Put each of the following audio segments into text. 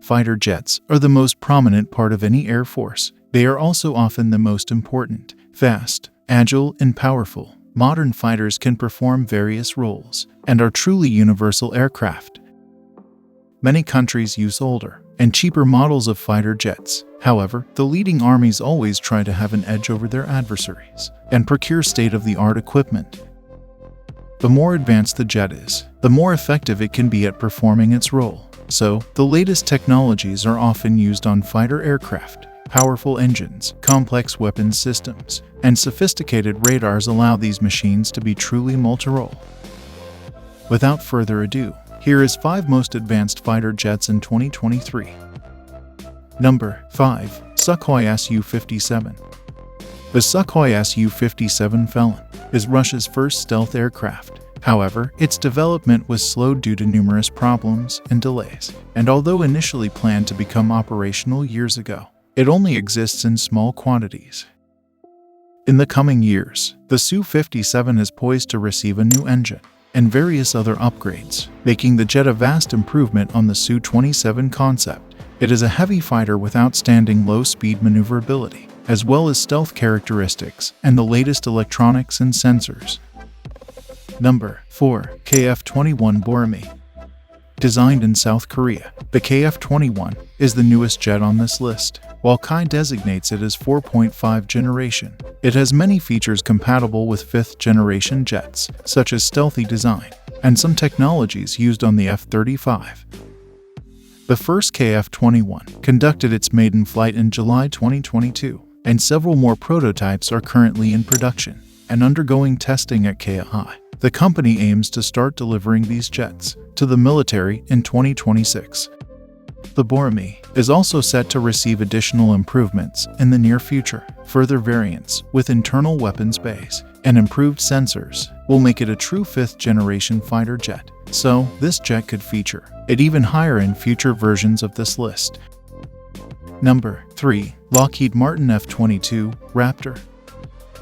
Fighter jets are the most prominent part of any air force. They are also often the most important. Fast, agile, and powerful, modern fighters can perform various roles and are truly universal aircraft. Many countries use older and cheaper models of fighter jets. However, the leading armies always try to have an edge over their adversaries and procure state-of-the-art equipment. The more advanced the jet is, the more effective it can be at performing its role. So, the latest technologies are often used on fighter aircraft. Powerful engines, complex weapons systems, and sophisticated radars allow these machines to be truly multi-role. Without further ado, here is 5 most advanced fighter jets in 2023. Number 5. Sukhoi Su-57. The Sukhoi Su-57 Felon is Russia's first stealth aircraft. However, its development was slowed due to numerous problems and delays, and although initially planned to become operational years ago, it only exists in small quantities. In the coming years, the Su-57 is poised to receive a new engine and various other upgrades, making the jet a vast improvement on the Su-27 concept. It is a heavy fighter with outstanding low-speed maneuverability, as well as stealth characteristics and the latest electronics and sensors. Number 4. KF-21 Boramae. Designed in South Korea, the KF-21 is the newest jet on this list. While Kai designates it as 4.5 generation, it has many features compatible with 5th generation jets, such as stealthy design and some technologies used on the F-35. The first KF-21 conducted its maiden flight in July 2022, and several more prototypes are currently in production and undergoing testing at KI. The company aims to start delivering these jets to the military in 2026. The Boramae is also set to receive additional improvements in the near future. Further variants with internal weapons bays and improved sensors will make it a true 5th generation fighter jet. So, this jet could feature it even higher in future versions of this list. Number 3. Lockheed Martin F-22 Raptor.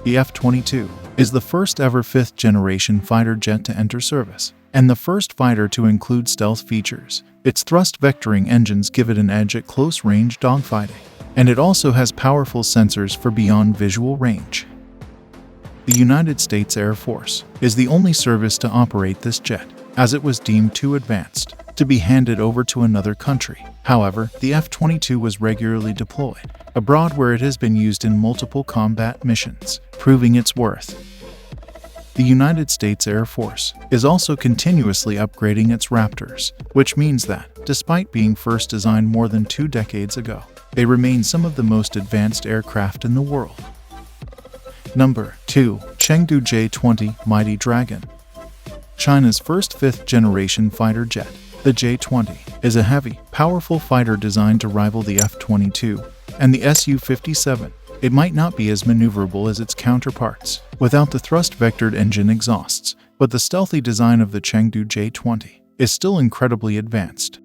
The F-22 is the first ever 5th generation fighter jet to enter service, and the first fighter to include stealth features. Its thrust vectoring engines give it an edge at close-range dogfighting, and it also has powerful sensors for beyond visual range. The United States Air Force is the only service to operate this jet, as it was deemed too advanced to be handed over to another country. However, the F-22 was regularly deployed abroad where it has been used in multiple combat missions, proving its worth. The United States Air Force is also continuously upgrading its Raptors, which means that, despite being first designed more than 2 decades ago, they remain some of the most advanced aircraft in the world. Number 2. Chengdu J-20 Mighty Dragon. China's first 5th generation fighter jet, the J-20, is a heavy, powerful fighter designed to rival the F-22 and the Su-57. It might not be as maneuverable as its counterparts, without the thrust-vectored engine exhausts, but the stealthy design of the Chengdu J-20 is still incredibly advanced.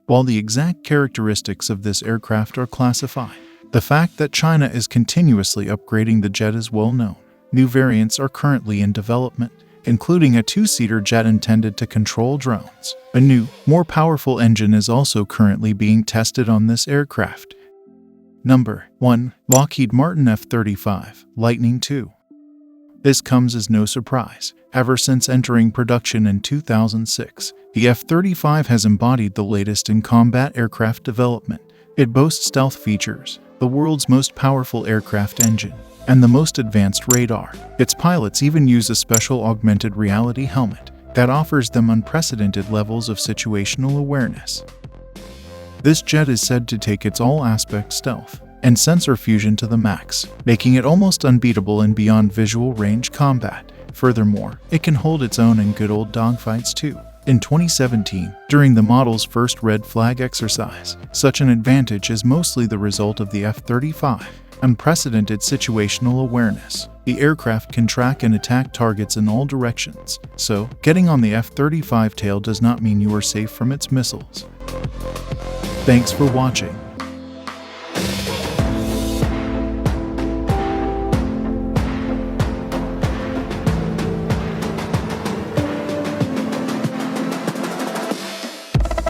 While the exact characteristics of this aircraft are classified, the fact that China is continuously upgrading the jet is well known. New variants are currently in development, including a 2-seater jet intended to control drones. A new, more powerful engine is also currently being tested on this aircraft. Number 1. Lockheed Martin F-35 Lightning II. This comes as no surprise. Ever since entering production in 2006, the F-35 has embodied the latest in combat aircraft development. It boasts stealth features, the world's most powerful aircraft engine, and the most advanced radar. Its pilots even use a special augmented reality helmet that offers them unprecedented levels of situational awareness. This jet is said to take its all-aspect stealth and sensor fusion to the max, making it almost unbeatable in beyond visual range combat. Furthermore, it can hold its own in good old dogfights too. In 2017, during the model's first red flag exercise, such an advantage is mostly the result of the F-35. Unprecedented situational awareness. The aircraft can track and attack targets in all directions, so getting on the F-35 tail does not mean you are safe from its missiles. Thanks for watching.